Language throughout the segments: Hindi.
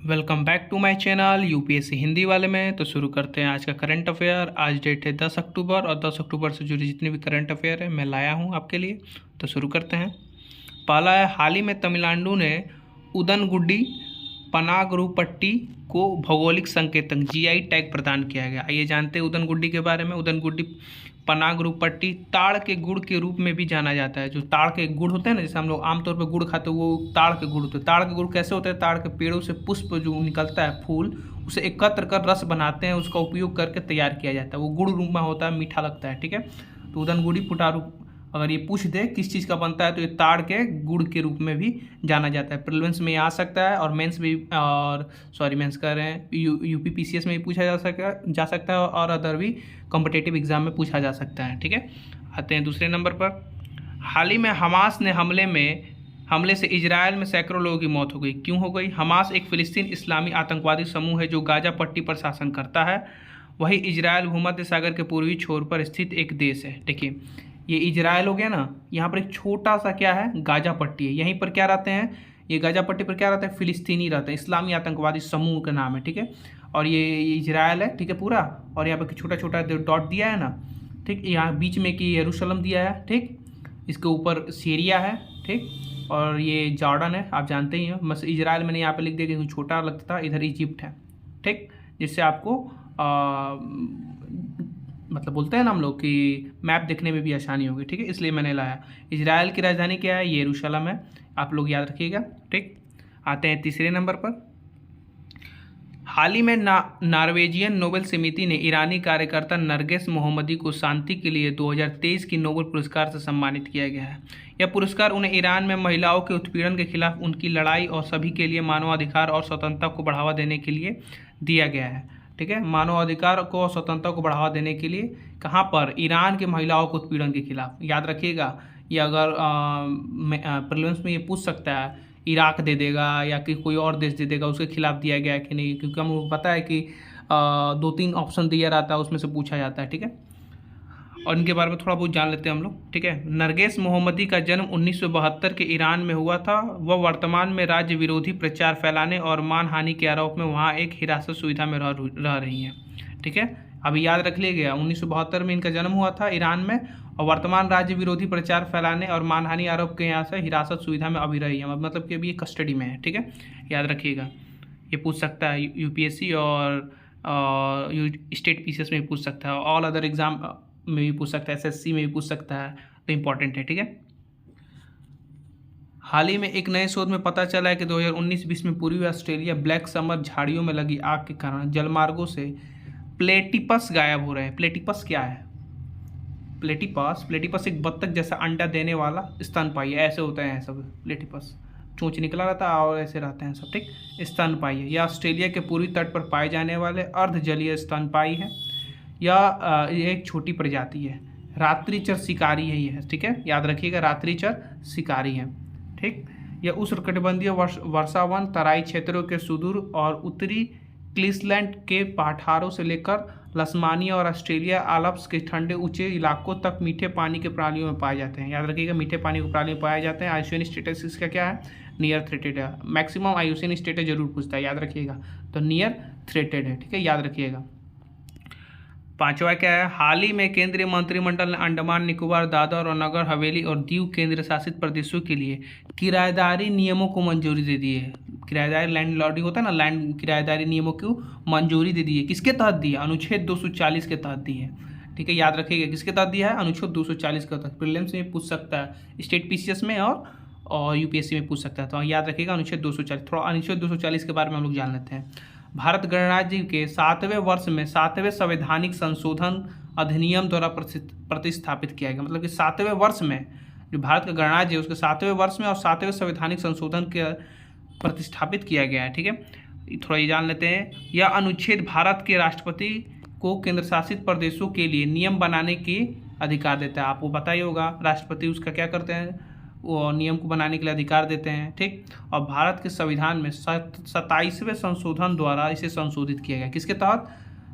Welcome back to my channel UPSC Hindi वाले में। तो शुरू करते हैं आज का करंट अफेयर। आज डेट है 10 अक्टूबर और 10 अक्टूबर से जुड़ी जितनी भी करंट अफेयर है मैं लाया हूं आपके लिए। तो शुरू करते हैं। पहला है, हाल ही में तमिलनाडु ने उदनगुड्डी पनागरुपट्टी को भौगोलिक संकेतक जीआई टैग प्रदान किया गया। आइए जानते हैं उदनगुड्डी के बारे में। उदनगुड्डी पनागरुपट्टी ताड़ के गुड़ के रूप में भी जाना जाता है। जो ताड़ के गुड़ होते हैं ना, जैसे हम लोग आमतौर पर गुड़ खाते हैं, वो ताड़ के गुड़ होते हैं। ताड़ के गुड़ कैसे होते हैं? ताड़ के पेड़ों से पुष्प जो निकलता है, फूल, उसे एकत्र कर रस बनाते हैं, उसका उपयोग करके तैयार किया जाता है। वो गुड़ रूप में होता है, मीठा लगता है। ठीक है, तो उदनगुड़ी पुटारू अगर ये पूछ दे किस चीज़ का बनता है तो ये ताड़ के गुड़ के रूप में भी जाना जाता है। प्रीलिम्स में आ सकता है और मेंस भी, और सॉरी मेंस कर रहे हैं, यूपी पीसीएस में भी पूछा जा सकता है और अदर भी कॉम्पिटिटिव एग्जाम में पूछा जा सकता है। ठीक है, आते हैं दूसरे नंबर पर। हाल ही में हमास ने हमले से इजरायल में सैकड़ों लोगों की मौत हो गई। क्यों हो गई? हमास एक फिलिस्तीन इस्लामी आतंकवादी समूह है जो गाजा पट्टी पर शासन करता है। वही इजरायल भूमध्य सागर के पूर्वी छोर पर स्थित एक देश है। देखिए, ये इजरायल हो गया ना, यहाँ पर एक छोटा सा क्या है, गाजा पट्टी है। यहीं पर क्या रहते हैं, ये गाजा पट्टी पर क्या रहता है, फिलिस्तीनी रहते हैं, इस्लामी आतंकवादी समूह का नाम है। ठीक है, और ये इजरायल है। ठीक है, पूरा, और यहाँ पर छोटा छोटा डॉट दिया है ना, ठीक, यहाँ बीच में कि यरूशलेम दिया है, ठीक, इसके ऊपर सीरिया है, ठीक, और ये जॉर्डन है, आप जानते ही हैं। बस इजरायल मैंने यहाँ पे लिख दिया क्योंकि छोटा लगता था, इधर इजिप्ट है। ठीक, जिससे आपको मतलब बोलते हैं ना हम लोग कि मैप देखने में भी आसानी होगी। ठीक है, इसलिए मैंने लाया। इजराइल की राजधानी क्या है? यरूशलेम है, आप लोग याद रखिएगा। ठीक, आते हैं तीसरे नंबर पर। हाल ही में नॉर्वेजियन नोबेल समिति ने ईरानी कार्यकर्ता नरगिस मोहम्मदी को शांति के लिए 2023 की नोबेल पुरस्कार से सम्मानित किया गया है। यह पुरस्कार उन्हें ईरान में महिलाओं के उत्पीड़न के खिलाफ उनकी लड़ाई और सभी के लिए मानवाधिकार और स्वतंत्रता को बढ़ावा देने के लिए दिया गया है। ठीक है, मानवाधिकार को और स्वतंत्रता को बढ़ावा देने के लिए, कहाँ पर? ईरान के महिलाओं के उत्पीड़न के खिलाफ। याद रखिएगा, ये अगर प्रीलिम्स में ये पूछ सकता है, इराक दे देगा या कि कोई और देश दे देगा, उसके खिलाफ दिया गया है कि नहीं, क्योंकि हमको पता है कि 2-3 ऑप्शन दिया रहता है, उसमें से पूछा जाता है। ठीक है, और इनके बारे में थोड़ा बहुत जान लेते हैं हम लोग। ठीक है, नरगिस मोहम्मदी का जन्म 1972 के ईरान में हुआ था। वह वर्तमान में राज्य विरोधी प्रचार फैलाने और मानहानि के आरोप में वहाँ एक हिरासत सुविधा में रह रही हैं। ठीक है, अभी याद रख लीजिएगा, 1972 में इनका जन्म हुआ था ईरान में, और वर्तमान राज्य विरोधी प्रचार फैलाने और मानहानि आरोप के यहाँ से हिरासत सुविधा में अभी रही है, मतलब कि अभी ये कस्टडी में है। ठीक है, याद रखिएगा, ये पूछ सकता है यूपीएससी और स्टेट पीसीएस में भी पूछ सकता है, ऑल अदर एग्जाम में भी पूछ सकता है, एसएससी में भी पूछ सकता है, तो इम्पॉर्टेंट है। ठीक है, हाल ही में एक नए शोध में पता चला है कि 2019-20 में पूर्वी ऑस्ट्रेलिया ब्लैक समर झाड़ियों में लगी आग के कारण जलमार्गों से प्लेटिपस गायब हो रहे हैं। प्लेटिपस क्या है? प्लेटिपस एक बत्तख जैसा अंडा देने वाला स्तनपायी है। ऐसे होते हैं सब प्लेटिपस, चोंच निकला रहता है और ऐसे रहते हैं सब। ठीक, स्तनपायी है। यह ऑस्ट्रेलिया के पूर्वी तट पर पाए जाने वाले अर्धजलीय स्तनपायी है। यह एक छोटी प्रजाति है, रात्रिचर शिकारी है ये। ठीक है, याद रखिएगा, रात्रिचर शिकारी है। ठीक, यह उष्णकटिबंधीय वर्षावन तराई क्षेत्रों के सुदूर और उत्तरी क्वींसलैंड के पठारों से लेकर तस्मानिया और ऑस्ट्रेलिया आल्प्स के ठंडे ऊंचे इलाकों तक मीठे पानी के प्राणियों में पाए जाते हैं। याद रखिएगा, मीठे पानी के प्राणी में पाए जाते हैं। आयुसीएन स्टेटस इसका क्या है? नियर थ्रेटेड है। मैक्सिमम आयुसीएन स्टेटस जरूर पूछता है, याद रखिएगा, तो नियर थ्रेटेड है। ठीक है, याद रखिएगा। पांचवा क्या है? हाल ही में केंद्रीय मंत्रिमंडल ने अंडमान निकोबार, दादर और नगर हवेली और दीव केंद्र शासित प्रदेशों के लिए किराएदारी नियमों को मंजूरी दे दी है। किराएदारी लैंड लॉर्डिंग होता है ना, लैंड किराएदारी नियमों को मंजूरी दे दी है। किसके तहत दी है? अनुच्छेद 240 के तहत दी है। ठीक है, याद रखिएगा, किसके तहत दिया है? अनुच्छेद 240 के तहत। प्रीलिम्स में पूछ सकता है, स्टेट पीसीएस में और यूपीएससी में पूछ सकता है, तो याद रखिएगा अनुच्छेद 240। थोड़ा अनुच्छेद 240 के बारे में हम लोग जान लेते हैं। भारत गणराज्य के 7वें वर्ष में 7वें संवैधानिक संशोधन अधिनियम द्वारा प्रतिस्थापित किया गया। मतलब कि 7वें वर्ष में जो भारत का गणराज्य है उसके 7वें वर्ष में और 7वें संवैधानिक संशोधन के प्रतिस्थापित किया गया है। ठीक है, थोड़ा ये जान लेते हैं। यह अनुच्छेद भारत के राष्ट्रपति को केंद्र शासित प्रदेशों के लिए नियम बनाने के अधिकार देता है। आपको पता ही होगा, राष्ट्रपति उसका क्या करते हैं, वो नियम को बनाने के लिए अधिकार देते हैं। ठीक, और भारत के संविधान में 27वें संशोधन द्वारा इसे संशोधित किया गया। किसके तहत?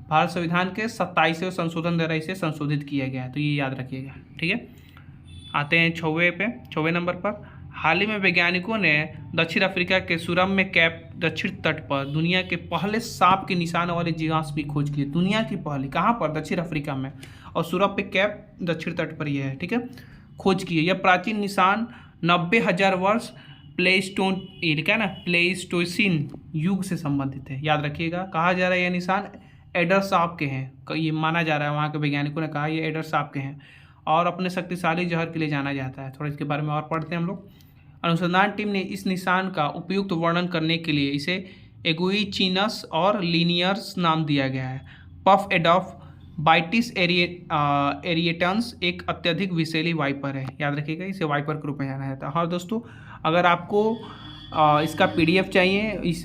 भारत संविधान के 27वें संशोधन द्वारा इसे संशोधित किया गया है, तो ये याद रखिएगा। ठीक है, आते हैं 6वें नंबर पर। हाल ही में वैज्ञानिकों ने दक्षिण अफ्रीका के सुरम्य कैप दक्षिण तट पर दुनिया के पहले सांप के निशान वाले जीवाश्म की खोज की। दुनिया की पहली, कहाँ पर? दक्षिण अफ्रीका में, और सुरम्य कैप दक्षिण तट पर यह है, ठीक है, खोज की है। यह प्राचीन निशान 90,000 वर्ष प्लेइस्टोसीन युग से संबंधित है। याद रखिएगा, कहा जा रहा है यह निशान एडर सांप के हैं, ये माना जा रहा है, वहाँ के वैज्ञानिकों ने कहा ये एडर सांप के हैं और अपने शक्तिशाली जहर के लिए जाना जाता है। थोड़ा इसके बारे में और पढ़ते हैं हम लोग। अनुसंधान टीम ने इस निशान का उपयुक्त वर्णन करने के लिए इसे एगुइचिनस और लीनियर्स नाम दिया गया है। पफ एडॉफ बाइटिस एरिएटन्स एक अत्यधिक विषैली वाइपर है। याद रखिएगा, इसे वाइपर के रूप में जाना जाता है। और दोस्तों, अगर आपको इसका PDF चाहिए, इस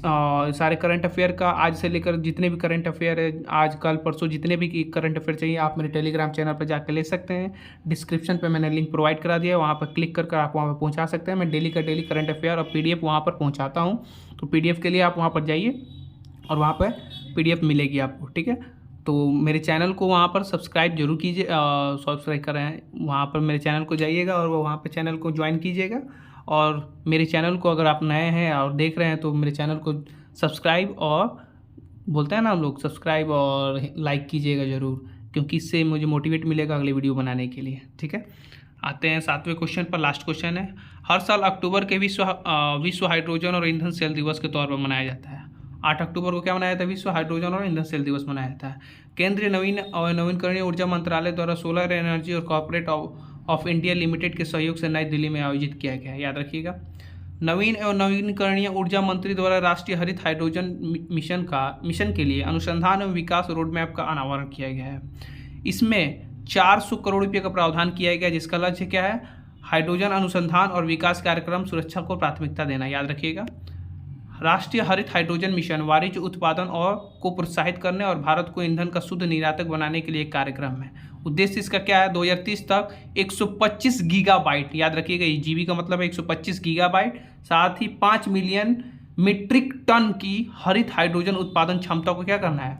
सारे करंट अफेयर का, आज से लेकर जितने भी करंट अफेयर है, आज कल परसों जितने भी करंट अफेयर चाहिए, आप मेरे टेलीग्राम चैनल पर जाकर ले सकते हैं। डिस्क्रिप्शन पे मैंने लिंक प्रोवाइड करा दिया है, वहाँ पर क्लिक कर आप वहाँ पर पहुँचा सकते हैं। मैं डेली का डेली करंट अफेयर और PDF वहाँ पर पहुँचाता हूँ। तो PDF के लिए आप वहाँ पर जाइए और वहाँ पर PDF मिलेगी आपको, ठीक है। तो मेरे चैनल को वहाँ पर सब्सक्राइब जरूर कीजिए, सब्सक्राइब करें, वहाँ पर मेरे चैनल को जाइएगा और वहाँ पर चैनल को ज्वाइन कीजिएगा। और मेरे चैनल को अगर आप नए हैं और देख रहे हैं तो मेरे चैनल को सब्सक्राइब और बोलते हैं ना हम लोग, सब्सक्राइब और लाइक कीजिएगा ज़रूर, क्योंकि इससे मुझे मोटिवेट मिलेगा अगले वीडियो बनाने के लिए, ठीक है। आते हैं 7वें क्वेश्चन पर। लास्ट क्वेश्चन है, हर साल अक्टूबर के विश्व हाइड्रोजन और ईंधन सेल दिवस के तौर पर मनाया जाता है। 8 अक्टूबर को क्या मनाया जाता है? विश्व हाइड्रोजन और ईंधन सेल दिवस मनाया जाता है। केंद्रीय नवीन और नवीनकरणीय ऊर्जा मंत्रालय द्वारा सोलर एनर्जी और कॉर्पोरेट ऑफ इंडिया लिमिटेड के सहयोग से नई दिल्ली में आयोजित किया गया है। याद रखिएगा, नवीन एवं नवीनकरणीय ऊर्जा मंत्री द्वारा राष्ट्रीय हरित हाइड्रोजन मिशन के लिए अनुसंधान एवं विकास रोड मैप का अनावरण किया गया है। इसमें 400 करोड़ रुपये का प्रावधान किया गया, जिसका लक्ष्य क्या है? हाइड्रोजन अनुसंधान और विकास कार्यक्रम सुरक्षा को प्राथमिकता देना। याद रखिएगा, राष्ट्रीय हरित हाइड्रोजन मिशन वाणिज्य उत्पादन और को प्रोत्साहित करने और भारत को ईंधन का शुद्ध निर्यातक बनाने के लिए एक कार्यक्रम है। उद्देश्य इसका क्या है? 2030 तक 125 गीगाबाइट, याद रखिएगा, ये जीबी का मतलब है 125 गीगाबाइट, साथ ही 5 मिलियन मीट्रिक टन की हरित हाइड्रोजन उत्पादन क्षमता को क्या करना है?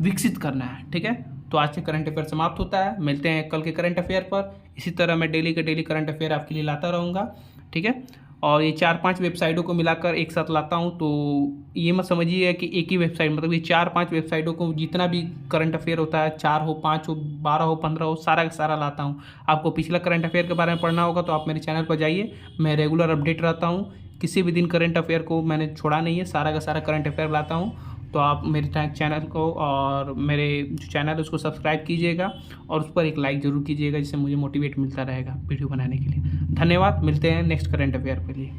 विकसित करना है, ठीक है। तो आज के करंट अफेयर समाप्त होता है, मिलते हैं कल के करंट अफेयर पर। इसी तरह मैं डेली के डेली करंट अफेयर आपके लिए लाता रहूँगा, ठीक है। और ये 4-5 वेबसाइटों को मिलाकर एक साथ लाता हूँ, तो ये मत समझिए कि एक ही वेबसाइट, मतलब ये 4-5 वेबसाइटों को जितना भी करंट अफेयर होता है, 4 हो, 5 हो, 12 हो, 15 हो, सारा का सारा लाता हूँ। आपको पिछला करंट अफेयर के बारे में पढ़ना होगा तो आप मेरे चैनल पर जाइए, मैं रेगुलर अपडेट रहता हूँ। किसी भी दिन करंट अफेयर को मैंने छोड़ा नहीं है, सारा का सारा करंट अफेयर लाता हूँ। तो आप मेरे चैनल को और मेरे जो चैनल है उसको सब्सक्राइब कीजिएगा और उस पर एक लाइक ज़रूर कीजिएगा, जिससे मुझे मोटिवेट मिलता रहेगा वीडियो बनाने के लिए। धन्यवाद, मिलते हैं नेक्स्ट करंट अफेयर के लिए।